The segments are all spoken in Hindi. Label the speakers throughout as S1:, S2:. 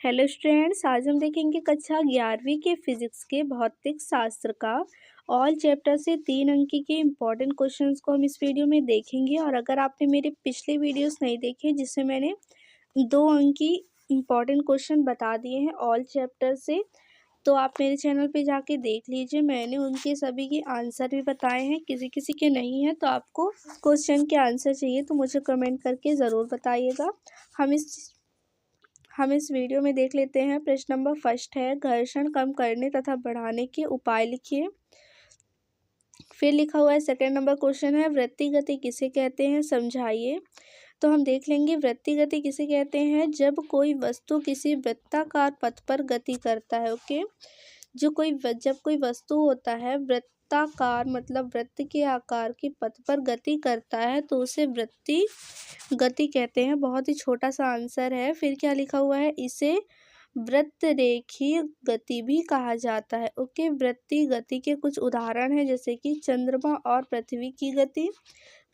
S1: हेलो स्टूडेंट्स, आज हम देखेंगे कक्षा 11वीं के फिजिक्स के भौतिक शास्त्र का ऑल चैप्टर से 3 अंक के इम्पॉर्टेंट क्वेश्चंस को हम इस वीडियो में देखेंगे। और अगर आपने मेरे पिछले वीडियोस नहीं देखे जिससे मैंने 2 अंक की इम्पॉर्टेंट क्वेश्चन बता दिए हैं ऑल चैप्टर से, तो आप मेरे चैनल पे जाके देख लीजिए। मैंने उनके सभी के आंसर भी बताए हैं। किसी किसी के नहीं है तो आपको क्वेश्चन के आंसर चाहिए तो मुझे कमेंट करके ज़रूर बताइएगा। हम इस वीडियो में देख लेते हैं। प्रश्न नंबर फर्स्ट है, घर्षण कम करने तथा बढ़ाने के उपाय लिखिए। फिर लिखा हुआ है सेकंड नंबर क्वेश्चन है, वृत्तीय गति किसे कहते हैं, समझाइए। तो हम देख लेंगे वृत्तीय गति किसे कहते हैं, जब कोई वस्तु किसी वृत्ताकार पथ पर गति करता है। ओके, जब कोई वस्तु होता है वृत्ताकार मतलब वृत्त के आकार के पथ पर गति करता है तो उसे वृत्तीय गति कहते हैं। बहुत ही छोटा सा आंसर है। फिर क्या लिखा हुआ है, इसे वृत्त रेखीय गति भी कहा जाता है। ओके, वृत्तीय गति के कुछ उदाहरण हैं जैसे कि चंद्रमा और पृथ्वी की गति,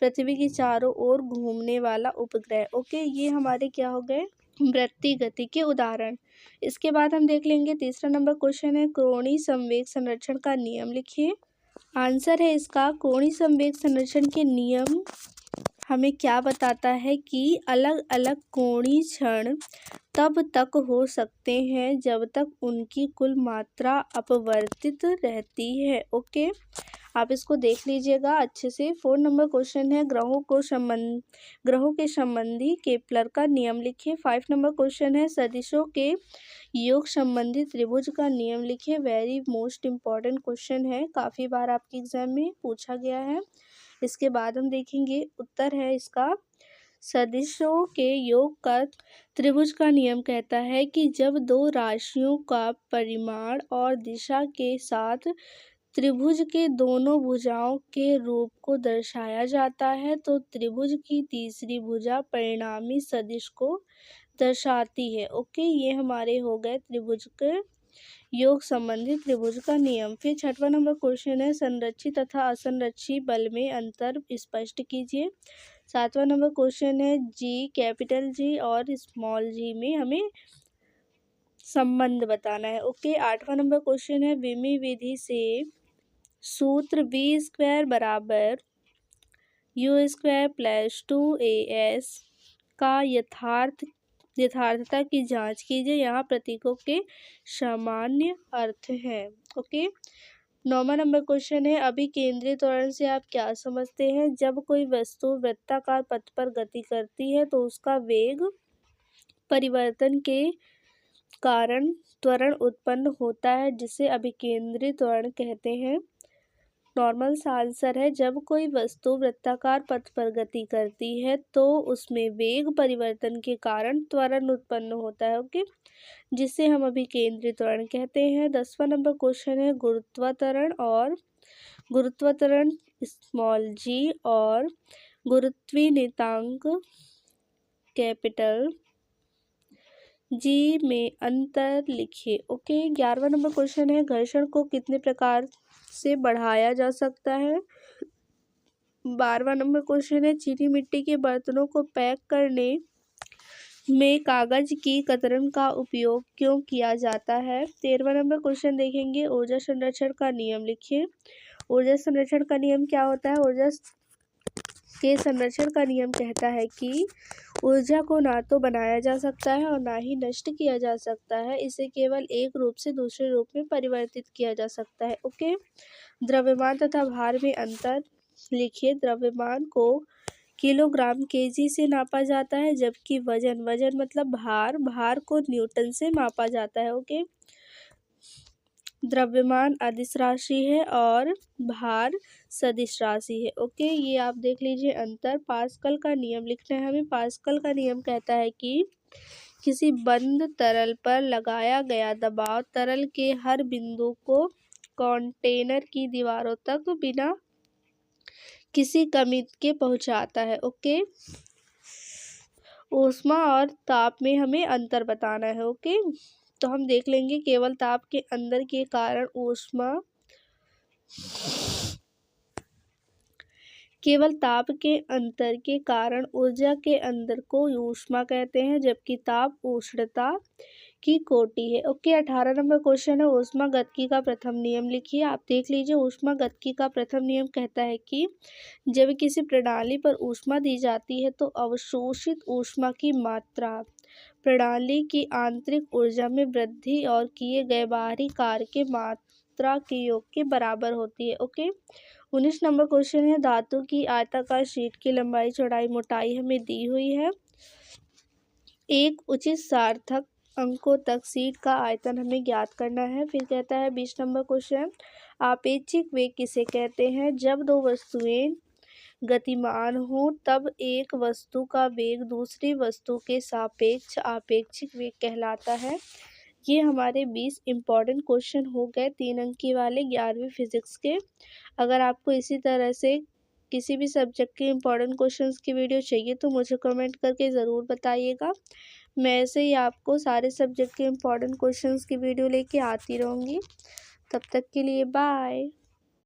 S1: पृथ्वी की चारों ओर घूमने वाला उपग्रह। ओके, ये हमारे क्या हो गए, वृत्तीय गति के उदाहरण। इसके बाद हम देख लेंगे तीसरा नंबर क्वेश्चन है, कोणीय संवेग संरक्षण का नियम लिखिए। आंसर है इसका, कोणीय संवेग संरक्षण के नियम हमें क्या बताता है कि अलग अलग कोणीय क्षण तब तक हो सकते हैं जब तक उनकी कुल मात्रा अपवर्तित रहती है। ओके, आप इसको देख लीजिएगा अच्छे से। 4 नंबर क्वेश्चन है, ग्रहों के संबंधी केपलर का नियम लिखिए। 5 नंबर क्वेश्चन है, सदिशों के योग संबंधी त्रिभुज का नियम लिखिए। वेरी मोस्ट इम्पॉर्टेंट क्वेश्चन है, काफ़ी बार आपके एग्जाम में पूछा गया है। इसके बाद हम देखेंगे उत्तर है इसका, सदिशों के योग का त्रिभुज का नियम कहता है कि जब दो राशियों का परिमाण और दिशा के साथ त्रिभुज के दोनों भुजाओं के रूप को दर्शाया जाता है तो त्रिभुज की तीसरी भुजा परिणामी सदिश को दर्शाती है। ओके, ये हमारे हो गए त्रिभुज के योग संबंधी त्रिभुज का नियम। फिर 6वां नंबर क्वेश्चन है, संरक्षित तथा असंरक्षित बल में अंतर स्पष्ट कीजिए। 7वां नंबर क्वेश्चन है, जी कैपिटल जी और स्मॉल जी में हमें संबंध बताना है। ओके, 8वां नंबर क्वेश्चन है, विमी विधि से सूत्र v² बराबर u² + 2as का यथार्थता की जांच कीजिए। यहाँ प्रतीकों के सामान्य अर्थ हैं। ओके, 9वां नंबर क्वेश्चन है, अभिकेंद्री त्वरण से आप क्या समझते हैं, जब कोई वस्तु वृत्ताकार पथ पर गति करती है तो उसका वेग परिवर्तन के कारण त्वरण उत्पन्न होता है जिसे अभिकेंद्री त्वरण कहते हैं। नॉर्मल सा आंसर है, जब कोई वस्तु वृत्ताकार पथ पर गति करती है तो उसमें वेग परिवर्तन के कारण त्वरण उत्पन्न होता है। ओके, जिसे हम अभी केंद्रीय त्वरण कहते हैं। 10वां नंबर क्वेश्चन है, गुरुत्वाकर्षण स्मॉल जी और गुरुत्वीय नियतांक कैपिटल जी में अंतर लिखिए। ओके, 11वां नंबर क्वेश्चन है, घर्षण को कितने प्रकार से बढ़ाया जा सकता है। 12वां नंबर क्वेश्चन है, चीनी मिट्टी के बर्तनों को पैक करने में कागज की कतरन का उपयोग क्यों किया जाता है। 13वां नंबर क्वेश्चन देखेंगे, ऊर्जा संरक्षण का नियम लिखिए। ऊर्जा संरक्षण का नियम क्या होता है, ऊर्जा के संरक्षण का नियम कहता है कि ऊर्जा को ना तो बनाया जा सकता है और ना ही नष्ट किया जा सकता है, इसे केवल एक रूप से दूसरे रूप में परिवर्तित किया जा सकता है। ओके, द्रव्यमान तथा भार में अंतर लिखिए। द्रव्यमान को किलोग्राम केजी से नापा जाता है जबकि वजन मतलब भार को न्यूटन से मापा जाता है। ओके, द्रव्यमान अदिश राशि है और भार सदिश राशि है। ओके, ये आप देख लीजिए अंतर। पास्कल का नियम लिखना है हमें। पास्कल का नियम कहता है कि किसी बंद तरल पर लगाया गया दबाव तरल के हर बिंदु को कंटेनर की दीवारों तक बिना किसी कमी के पहुंचाता है। ओके, ऊष्मा और ताप में हमें अंतर बताना है। ओके, तो हम देख लेंगे, केवल ताप के अंदर के कारण केवल ताप के अंतर के कारण ऊर्जा के अंदर को ऊष्मा कहते हैं जबकि ताप उष्णता की कोटि है। ओके, 18 नंबर क्वेश्चन है, ऊष्मागतिकी का प्रथम नियम लिखिए। आप देख लीजिए, ऊष्मागतिकी का प्रथम नियम कहता है कि जब किसी प्रणाली पर ऊष्मा दी जाती है तो अवशोषित ऊष्मा की मात्रा प्रणाली की आंतरिक ऊर्जा में वृद्धि और किए गए बाहरी कार्य के मात्रा के योग के बराबर होती है। ओके, 19 नंबर क्वेश्चन है, धातु की आयताकार शीट की लंबाई चौड़ाई मोटाई हमें दी हुई है। एक उचित सार्थक अंकों तक शीट का आयतन हमें ज्ञात करना है। फिर कहता है 20 नंबर क्वेश्चन, आपेक्षिक वेग किसे कहते हैं? जब दो वस्तुएं गतिमान हो तब एक वस्तु का वेग दूसरी वस्तु के सापेक्ष आपेक्षिक वेग कहलाता है। ये हमारे 20 इम्पॉर्टेंट क्वेश्चन हो गए 3 अंक की वाले 11वीं फिजिक्स के। अगर आपको इसी तरह से किसी भी सब्जेक्ट के इम्पॉर्टेंट क्वेश्चंस की वीडियो चाहिए तो मुझे कमेंट करके ज़रूर बताइएगा। मैं ऐसे ही आपको सारे सब्जेक्ट के इम्पॉर्टेंट क्वेश्चंस की वीडियो लेके आती रहूँगी। तब तक के लिए बाय।